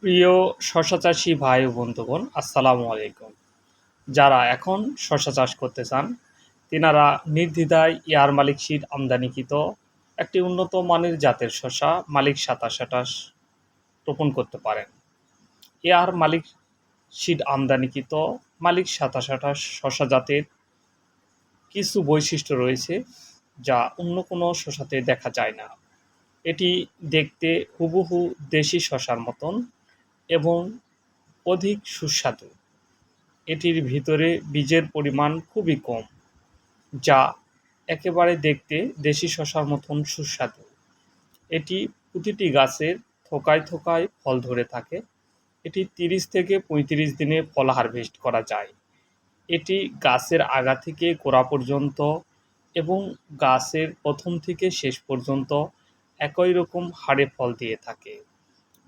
প্রিয় শশা চাষি ভাই ও বন্ধুগণ, আসসালামু আলাইকুম। যারা এখন শশা চাষ করতে চান তিনারা নির্দ্বিধায় এয়ার মালিক সিড আমদানিকৃত একটি উন্নত মানের জাতের শশা মালিক ২৭২৮ রোপণ করতে পারেন। এয়ার মালিক সিড আমদানিকৃত মালিক ২৭২৮ শশা জাতের কিছু বৈশিষ্ট্য রয়েছে যা অন্য কোনো শশাতে দেখা যায় না। এটি দেখতে হুবহু দেশি শশার মতন এবং অধিক সুস্বাদু। এটির ভিতরে বীজের পরিমাণ খুবই কম, যা একেবারে দেখতে দেশি শশার মতন সুস্বাদু। এটি প্রতিটি গাছের থোকায় থোকায় ফল ধরে থাকে। এটি ৩০ থেকে ৩৫ দিনে ফল হারভেস্ট করা যায়। এটি গাছের আগা থেকে গোড়া পর্যন্ত এবং গাছের প্রথম থেকে শেষ পর্যন্ত একই রকম হারে ফল দিয়ে থাকে।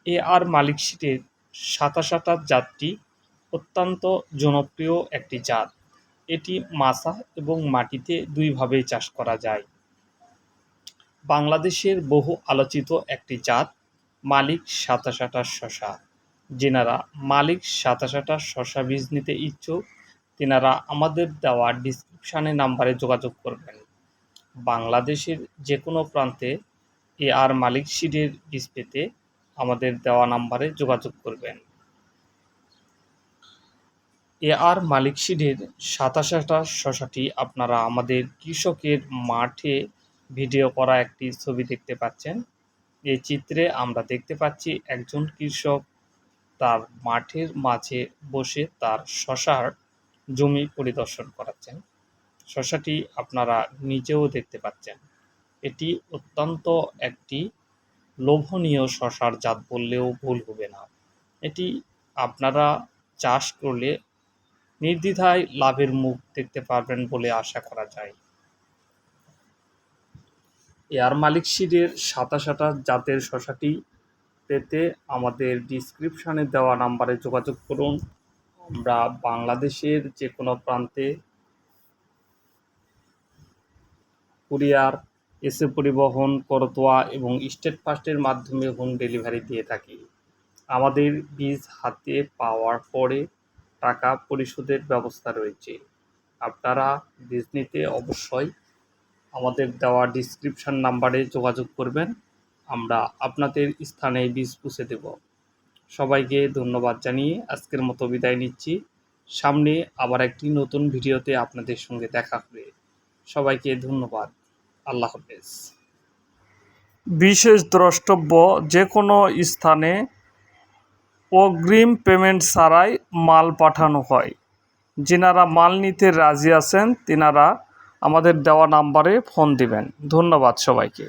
এআর মালিক সিডের ২৭২৮ জাতটি অত্যন্ত জনপ্রিয় একটি জাত। এটি মাচা এবং মাটিতে দুইভাবেই চাষ করা যায়। বাংলাদেশের বহু আলোচিত একটি জাত মালিক ২৭২৮ শশা। যেনারা মালিক ২৭২৮ শশা বীজ নিতে ইচ্ছুক তেনারা আমাদের দেওয়া ডিসক্রিপশানে নাম্বারে যোগাযোগ করবেন। বাংলাদেশের যে কোনো প্রান্তে এআর মালিক সিডের বীজ পেতে আমাদের দেওয়া নাম্বারে যোগাযোগ করবেন। এআর মালিক সিডের ২৭২৮ শশাটি আপনারা আমাদের কৃষকের মাঠে ভিডিও করা একটি ছবি দেখতে পাচ্ছেন। এই চিত্রে আমরা দেখতে পাচ্ছি একজন কৃষক তার মাঠের মাঝে বসে তার শশার জমি পরিদর্শন করাচ্ছেন। শশাটি আপনারা নিজেও দেখতে পাচ্ছেন। এটি অত্যন্ত একটি লোভনীয় শশার জাত বললেও ভুল হবে না। এটি আপনারা চাষ করলে নির্দ্বিধায় লাভের মুখ দেখতে পারবেন বলে আশা করা যায়। এয়ার মালিক সিডের ২৭২৮ জাতের শশাটি পেতে আমাদের ডিসক্রিপশানে দেওয়া নাম্বারে যোগাযোগ করুন। আমরা বাংলাদেশের যে কোনো প্রান্তে কুরিয়ার, এসে পরিবহন, করতোয়া এবং স্টেট ফাস্টের মাধ্যমে হোম ডেলিভারি দিয়ে থাকি। আমাদের বীজ হাতে পাওয়ার পরে টাকা পরিশোধের ব্যবস্থা রয়েছে। আপনারা বীজ নিতে অবশ্যই আমাদের দেওয়া ডিসক্রিপশান নাম্বারে যোগাযোগ করবেন। আমরা আপনাদের স্থানে বীজ পৌঁছে দেব। সবাইকে ধন্যবাদ জানিয়ে আজকের মতো বিদায় নিচ্ছি। সামনে আবার একটি নতুন ভিডিওতে আপনাদের সঙ্গে দেখা হবে। সবাইকে ধন্যবাদ। আল্লাহ হাফেজ। বিশেষ দ্রষ্টব্য, যে কোনো স্থানে অগ্রিম পেমেন্ট ছাড়াই মাল পাঠানো হয়। যিনারা মাল নিতে রাজি আছেন তিনারা আমাদের দেওয়া নাম্বারে ফোন দিবেন। ধন্যবাদ সবাইকে।